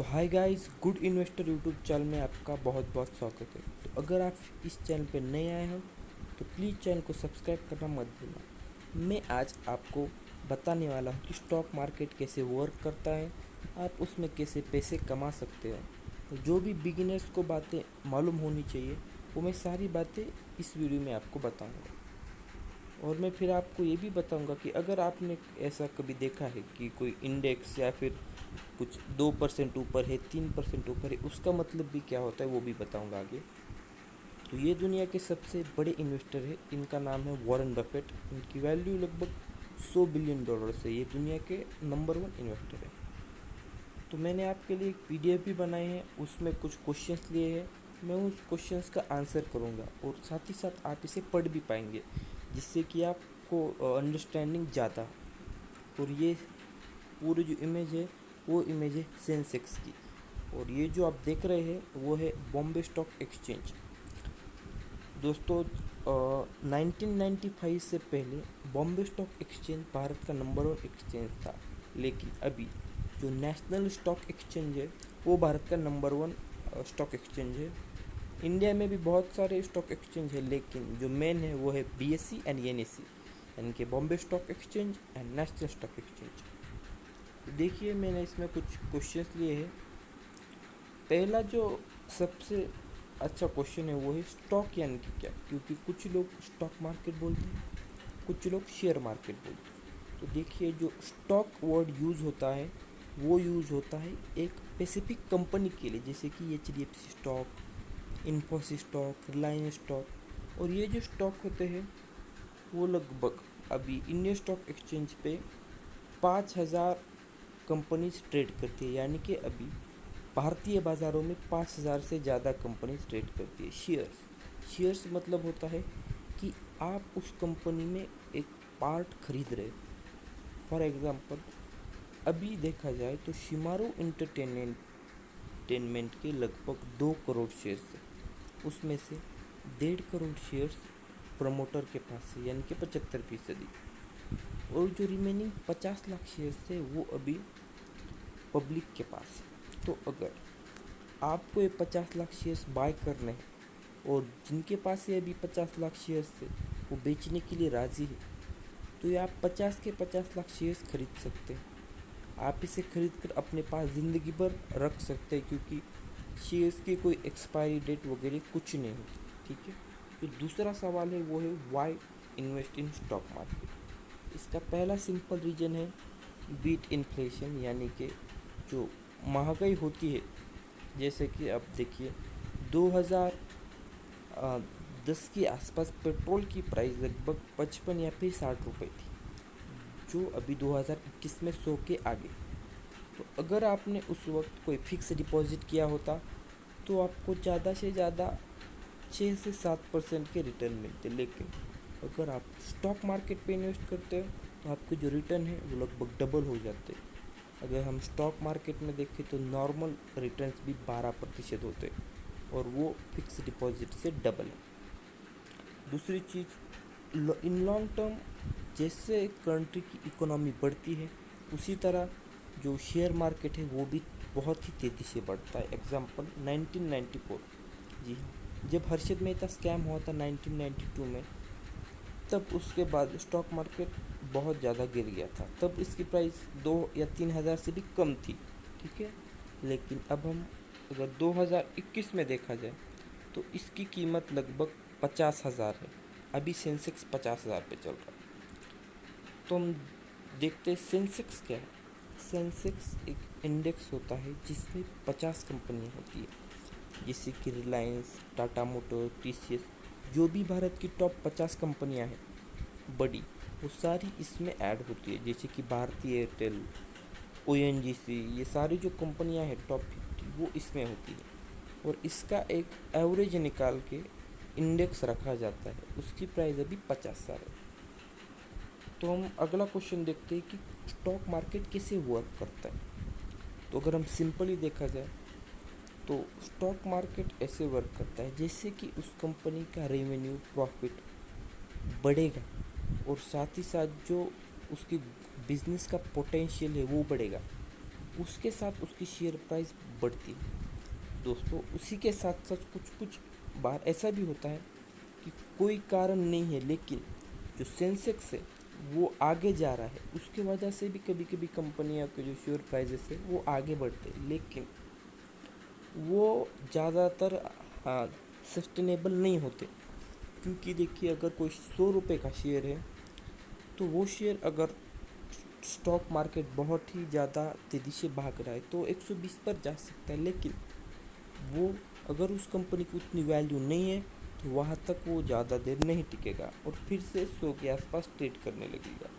तो hi guys, good investor YouTube channel में आपका बहुत बहुत स्वागत है। तो अगर आप इस चैनल पे नए आए हो तो प्लीज़ चैनल को सब्सक्राइब करना मत भूलना। मैं आज आपको बताने वाला हूँ कि स्टॉक मार्केट कैसे वर्क करता है, आप उसमें कैसे पैसे कमा सकते हो। तो जो भी बिगिनर्स को बातें मालूम होनी चाहिए वो मैं सारी बातें इस वीडियो में आपको बताऊँगा। और मैं फिर आपको ये भी बताऊंगा कि अगर आपने ऐसा कभी देखा है कि कोई इंडेक्स या फिर कुछ 2% ऊपर है, 3% ऊपर है, उसका मतलब भी क्या होता है वो भी बताऊंगा आगे। तो ये दुनिया के सबसे बड़े इन्वेस्टर है, इनका नाम है वॉरेन बफेट। इनकी वैल्यू लगभग $100 बिलियन है। ये दुनिया के नंबर 1 इन्वेस्टर है। तो मैंने आपके लिए एक पीडीएफ भी बनाई है, उसमें कुछ क्वेश्चंस लिए हैं। मैं उस क्वेश्चंस का आंसर करूँगा और साथ ही साथ आप इसे पढ़ भी पाएंगे, जिससे कि आपको अंडरस्टैंडिंग ज़्यादा। और ये पूरी जो इमेज है वो इमेज है सेंसेक्स की। और ये जो आप देख रहे हैं वो है बॉम्बे स्टॉक एक्सचेंज। दोस्तों, 1995 से पहले बॉम्बे स्टॉक एक्सचेंज भारत का नंबर 1 एक्सचेंज था। लेकिन अभी जो नेशनल स्टॉक एक्सचेंज है वो भारत का नंबर 1 स्टॉक एक्सचेंज है। इंडिया में भी बहुत सारे स्टॉक एक्सचेंज है, लेकिन जो मेन है वो है बीएसई एंड एनएसई, यानी कि Bombay stock exchange and national stock exchange. तो देखिए, मैंने इसमें कुछ क्वेश्चंस लिए हैं। पहला जो सबसे अच्छा क्वेश्चन है वो है स्टॉक यानी कि क्या, क्योंकि कुछ लोग स्टॉक मार्केट बोलते हैं, कुछ लोग शेयर मार्केट बोलते हैं। तो देखिए, जो स्टॉक वर्ड यूज़ होता है वो यूज़ होता है एक स्पेसिफिक कंपनी के लिए, जैसे कि HDFC stock, Infosys stock, Reliance stock. और ये जो स्टॉक होते हैं वो लगभग अभी इंडियन स्टॉक एक्सचेंज पे 5,000 कंपनीज ट्रेड करती है, यानी कि अभी भारतीय बाज़ारों में 5,000 से ज़्यादा कंपनीज ट्रेड करती है। शेयर्स मतलब होता है कि आप उस कंपनी में एक पार्ट खरीद रहे। फॉर एग्ज़ाम्पल, अभी देखा जाए तो शिमारू एंटरटेनमेंट के लगभग 2 करोड़ शेयर्स है। उसमें से 1.5 करोड़ शेयर्स प्रमोटर के पास है, यानी कि 75%। और जो रिमेनिंग 50 लाख शेयर्स थे वो अभी पब्लिक के पास है। तो अगर आपको ये 50 लाख शेयर्स बाय करने हैं और जिनके पास ये अभी 50 लाख शेयर्स थे वो बेचने के लिए राज़ी है, तो ये आप 50 के 50 लाख शेयर्स खरीद सकते हैं। आप इसे खरीद कर अपने पास ज़िंदगी भर रख सकते हैं, क्योंकि शेयर्स की कोई एक्सपायरी डेट वगैरह कुछ नहीं होती। ठीक है। तो दूसरा सवाल है वो है why invest in stock market. इसका पहला सिंपल रीज़न है बीट इन्फ्लेशन, यानी कि जो महंगाई होती है, जैसे कि आप देखिए 2010 के आसपास पेट्रोल की प्राइस लगभग 55 या फिर 60 रुपये थी, जो अभी 2021 में 100 के आगे। तो अगर आपने उस वक्त कोई फिक्स डिपॉजिट किया होता तो आपको ज़्यादा से ज़्यादा 6 से 7% के रिटर्न मिलते। लेकिन अगर आप स्टॉक मार्केट पे इन्वेस्ट करते हो तो आपके जो रिटर्न है वो लगभग डबल हो जाते हैं। अगर हम स्टॉक मार्केट में देखें तो नॉर्मल रिटर्न्स भी 12% होते हैं, और वो फिक्स डिपॉजिट से डबल है। दूसरी चीज़, इन लॉन्ग टर्म जैसे कंट्री की इकोनॉमी बढ़ती है उसी तरह जो शेयर मार्केट है वो भी बहुत ही तेज़ी से बढ़ता है। एग्जांपल 1994, जी हाँ, जब हर्षद मेहता स्कैम हुआ था 1992 में, तब उसके बाद स्टॉक मार्केट बहुत ज़्यादा गिर गया था। तब इसकी प्राइस 2 या 3 हज़ार से भी कम थी। ठीक है। लेकिन अब हम अगर 2021 में देखा जाए तो इसकी कीमत लगभग 50,000 है। अभी सेंसेक्स 50,000 पे चल रहा है। तो हम देखते हैं सेंसेक्स क्या है। सेंसेक्स एक इंडेक्स होता है जिसमें 50 कंपनियां होती है, जैसे कि रिलायंस, टाटा मोटर, टीसीएस। जो भी भारत की टॉप 50 कंपनियां हैं बड़ी, वो सारी इसमें ऐड होती है, जैसे कि भारती एयरटेल, ओएनजीसी। ये सारी जो कंपनियां हैं टॉप 50 वो इसमें होती है। और इसका एक एवरेज निकाल के इंडेक्स रखा जाता है, उसकी प्राइस अभी 50,000 है। तो हम अगला क्वेश्चन देखते हैं कि स्टॉक मार्केट कैसे वर्क करता है। तो अगर हम सिंपली देखा जाए तो स्टॉक मार्केट ऐसे वर्क करता है जैसे कि उस कंपनी का रेवेन्यू, प्रॉफिट बढ़ेगा और साथ ही साथ जो उसकी बिजनेस का पोटेंशियल है वो बढ़ेगा। उसके साथ उसकी शेयर प्राइस बढ़ती है। दोस्तों उसी के साथ साथ कुछ कुछ बार ऐसा भी होता है कि कोई कारण नहीं है, लेकिन जो सेंसेक्स है वो आगे जा रहा है, उसके वजह से भी कभी कभी कंपनियों के जो शेयर प्राइजेस है वो आगे बढ़ते हैं, लेकिन वो ज़्यादातर सस्टेनेबल नहीं होते। क्योंकि देखिए, अगर कोई 100 रुपये का शेयर है, तो वो शेयर अगर स्टॉक मार्केट बहुत ही ज़्यादा तेज़ी से भाग रहा है तो 120 पर जा सकता है, लेकिन वो अगर उस कंपनी की उतनी वैल्यू नहीं है तो वहाँ तक वो ज़्यादा देर नहीं टिकेगा और फिर से 100 के आसपास ट्रेड करने लगेगा।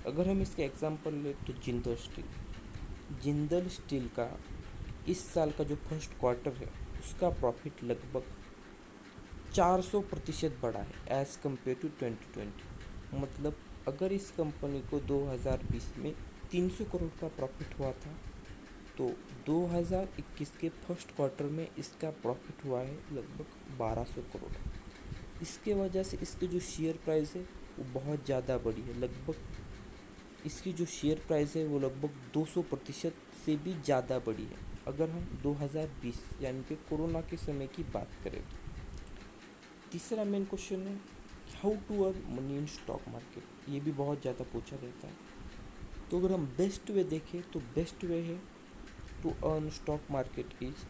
अगर हम इसका एग्जांपल लें तो जिंदल स्टील का इस साल का जो फर्स्ट क्वार्टर है उसका प्रॉफिट लगभग 400% बढ़ा है एज़ कम्पेयर टू 2020। मतलब अगर इस कंपनी को 2020 में 300 करोड़ का प्रॉफिट हुआ था, तो 2021 के फर्स्ट क्वार्टर में इसका प्रॉफिट हुआ है लगभग 1200 करोड़। इसके वजह से इसकी जो शेयर प्राइस है वो बहुत ज़्यादा बढ़ी है। लगभग इसकी जो शेयर प्राइस है वो लगभग 200% से भी ज़्यादा बढ़ी है, अगर हम 2020 यानी कि कोरोना के समय की बात करें। तीसरा मेन क्वेश्चन है how to earn money in stock market. ये भी बहुत ज़्यादा पूछा जाता है। तो अगर हम बेस्ट वे देखें तो बेस्ट वे है to earn stock market is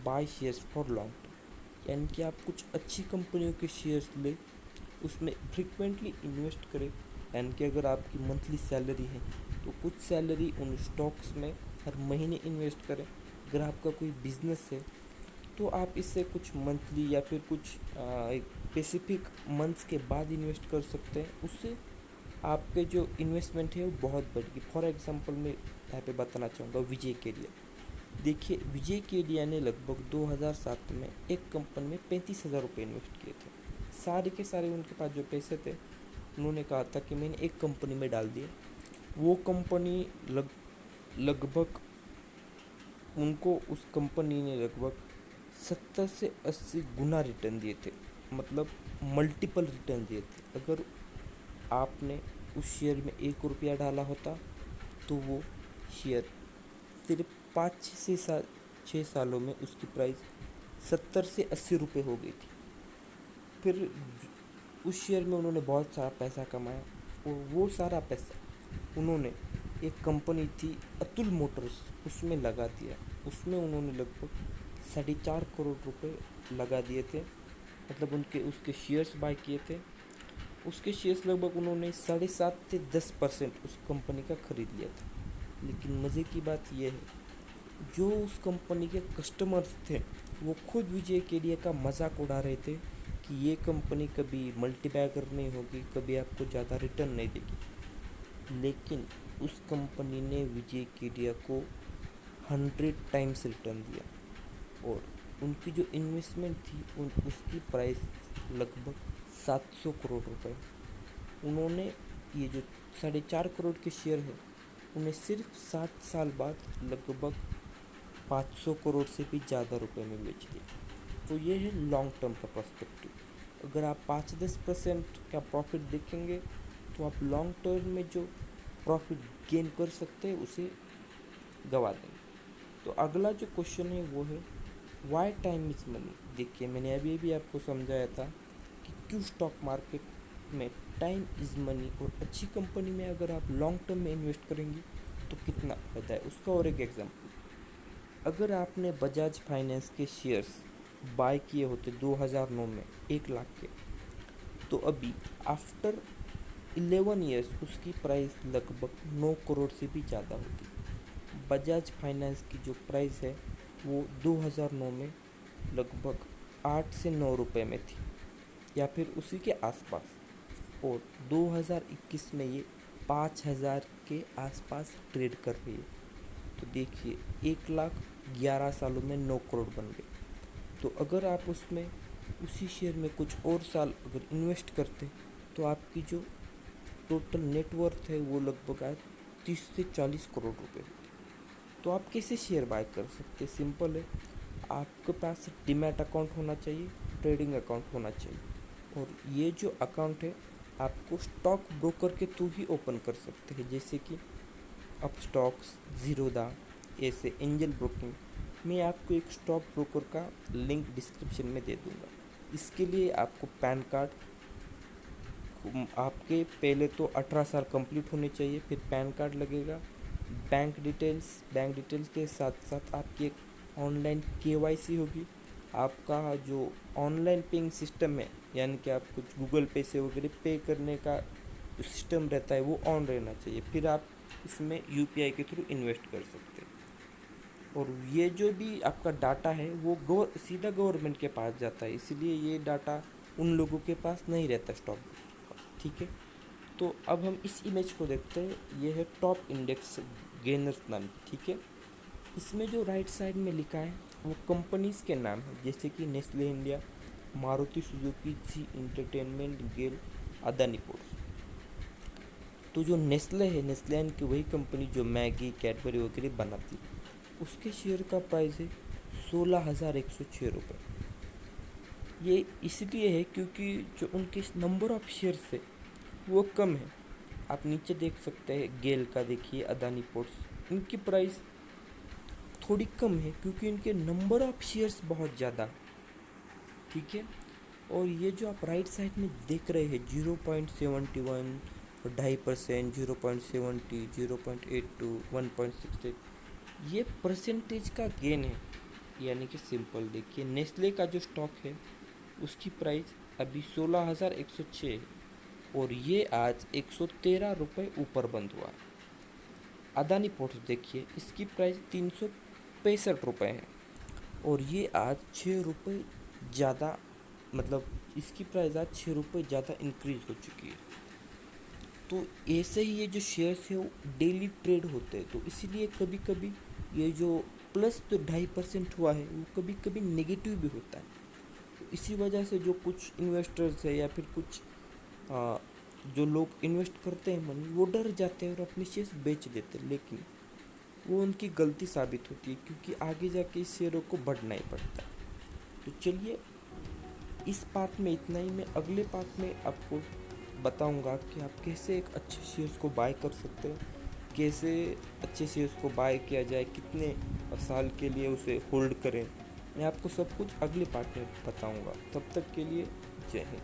buy shares for long term. यानी कि आप कुछ अच्छी कंपनियों के शेयर्स ले, उसमें फ्रिक्वेंटली इन्वेस्ट करें। यानी कि अगर आपकी मंथली सैलरी है तो कुछ सैलरी उन स्टॉक्स में हर महीने इन्वेस्ट करें। अगर आपका कोई बिजनेस है तो आप इससे कुछ मंथली या फिर कुछ एक स्पेसिफिक मंथ्स के बाद इन्वेस्ट कर सकते हैं। उससे आपके जो इन्वेस्टमेंट है वो बहुत बढ़ेगी। फॉर एग्जांपल मैं यहाँ पे बताना चाहूँगा विजय केडिया। देखिए, विजय केडिया ने लगभग 2007 में एक कंपनी में 35,000 रुपये इन्वेस्ट किए थे। सारे के सारे उनके पास जो पैसे थे उन्होंने कहा था कि मैंने एक कंपनी में डाल दिए। वो कंपनी लगभग उनको उस कंपनी ने लगभग 70 से 80 गुना रिटर्न दिए थे। मतलब मल्टीपल रिटर्न दिए थे। अगर आपने उस शेयर में 1 रुपया डाला होता तो वो शेयर सिर्फ 5 से 6 सालों में उसकी प्राइस 70 से 80 रुपये हो गई थी। फिर उस शेयर में उन्होंने बहुत सारा पैसा कमाया और वो सारा पैसा उन्होंने एक कंपनी थी अतुल मोटर्स उसमें लगा दिया। उसमें उन्होंने लगभग 4.5 करोड़ रुपए लगा दिए थे। मतलब उनके उसके शेयर्स बाय किए थे। उसके शेयर्स लगभग उन्होंने 7.5 से 10% उस कंपनी का खरीद लिया था। लेकिन मज़े की बात यह है, जो उस कंपनी के कस्टमर्स थे वो खुद विजय केडिया का मजाक उड़ा रहे थे कि ये कंपनी कभी मल्टीबैगर नहीं होगी, कभी आपको ज़्यादा रिटर्न नहीं देगी। लेकिन उस कंपनी ने विजय केडिया को 100 टाइम्स रिटर्न दिया और उनकी जो इन्वेस्टमेंट थी उसकी प्राइस लगभग 700 करोड़ रुपए। उन्होंने ये जो 4.5 करोड़ के शेयर है उन्हें सिर्फ 7 साल बाद लगभग 500 करोड़ से भी ज़्यादा रुपए में बेच दिया। तो ये है लॉन्ग टर्म का पर्सपेक्टिव। अगर आप 5-10% का प्रॉफिट देखेंगे तो आप लॉन्ग टर्म में जो प्रॉफिट गेन कर सकते हैं उसे गवा देंगे। तो अगला जो क्वेश्चन है वो है वाई टाइम इज़ मनी। देखिए, मैंने अभी भी आपको समझाया था कि क्यों स्टॉक मार्केट में टाइम इज़ मनी, और अच्छी कंपनी में अगर आप लॉन्ग टर्म में इन्वेस्ट करेंगे तो कितना फ़ायदा है उसका। और एक एग्जांपल, अगर आपने बजाज फाइनेंस के शेयर्स बाय किए होते 2009 में 1 लाख के, तो अभी आफ्टर 11 ईयर्स उसकी प्राइस लगभग 9 करोड़ से भी ज़्यादा होगी। बजाज फाइनेंस की जो प्राइस है वो 2009 में लगभग 8 से 9 रुपए में थी या फिर उसी के आसपास, और 2021 में ये 5,000 के आसपास ट्रेड कर रही है। तो देखिए, 1,11 सालों में 9 करोड़ बन गए। तो अगर आप उसमें उसी शेयर में कुछ और साल अगर इन्वेस्ट करते तो आपकी जो टोटल नेटवर्थ है वो लगभग आए 30 से 40 करोड़ रुपए। तो आप कैसे शेयर बाय कर सकते? सिंपल है, आपके पास डीमैट अकाउंट होना चाहिए, ट्रेडिंग अकाउंट होना चाहिए, और ये जो अकाउंट है आपको स्टॉक ब्रोकर के थ्रू ही ओपन कर सकते हैं। जैसे कि अपस्टॉक्स, ज़ीरोधा, ऐसे एंजल ब्रोकिंग। मैं आपको एक स्टॉक ब्रोकर का लिंक डिस्क्रिप्शन में दे दूँगा। इसके लिए आपको पैन कार्ड, आपके पहले तो 18 साल कंप्लीट होने चाहिए, फिर पैन कार्ड लगेगा, बैंक डिटेल्स के साथ साथ आपकी एक ऑनलाइन केवाईसी होगी। आपका जो ऑनलाइन पेइंग सिस्टम है, यानी कि आप कुछ गूगल पे से वगैरह पे करने का जो सिस्टम रहता है वो ऑन रहना चाहिए, फिर आप इसमें यूपीआई के थ्रू इन्वेस्ट कर सकते हैं। और ये जो भी आपका डाटा है वो सीधा गवर्नमेंट के पास जाता है, इसलिए ये डाटा उन लोगों के पास नहीं रहता स्टॉक के पास, ठीक है। तो अब हम इस इमेज को देखते हैं। ये है टॉप इंडेक्स गेनर्स नाम की, ठीक है। इसमें जो राइट साइड में लिखा है वो कंपनीज़ के नाम है, जैसे कि Nestle India, Maruti Suzuki, Zee entertainment, GAIL, Adani ports. तो जो नेस्ले है, नेस्ले की वही कंपनी जो मैगी, कैडबरी वगैरह बनाती है, उसके शेयर का प्राइस है 16,106 रुपये। ये इसलिए है क्योंकि जो उनके नंबर ऑफ शेयर्स है वो कम है। आप नीचे देख सकते हैं, गेल का देखिए, अदानी पोर्ट्स, इनकी प्राइस थोड़ी कम है क्योंकि इनके नंबर ऑफ शेयर्स बहुत ज़्यादा, ठीक है। और ये जो आप राइट साइड में देख रहे हैं 0.71, 2.5%, 0.70, 0.82, 1.68, ये परसेंटेज का गेन है। यानी कि सिंपल देखिए, नेस्ले का जो स्टॉक है उसकी प्राइस अभी 16,106 है और ये आज 113 रुपये ऊपर बंद हुआ। अदानी पोर्ट्स देखिए, इसकी प्राइस 365 रुपये है और ये आज 6 रुपये ज़्यादा, मतलब इसकी प्राइस आज 6 रुपये ज़्यादा इंक्रीज़ हो चुकी है। तो ऐसे ही ये जो शेयर्स है वो डेली ट्रेड होते हैं, तो इसीलिए कभी कभी ये जो प्लस तो 2.5% हुआ है वो कभी कभी नेगेटिव भी होता है। तो इसी वजह से जो कुछ इन्वेस्टर्स है या फिर कुछ जो लोग इन्वेस्ट करते हैं मनी, वो डर जाते हैं और अपने शेयर्स बेच देते हैं, लेकिन वो उनकी गलती साबित होती है क्योंकि आगे जाके इस शेयरों को बढ़ना ही पड़ता है। तो चलिए, इस पार्ट में इतना ही। मैं अगले पार्ट में आपको बताऊंगा कि आप कैसे एक अच्छे शेयर्स को बाय कर सकते हैं, कैसे अच्छे शेयर्स को बाय किया जाए, कितने साल के लिए उसे होल्ड करें। मैं आपको सब कुछ अगले पार्ट में बताऊंगा। तब तक के लिए जय हिंद।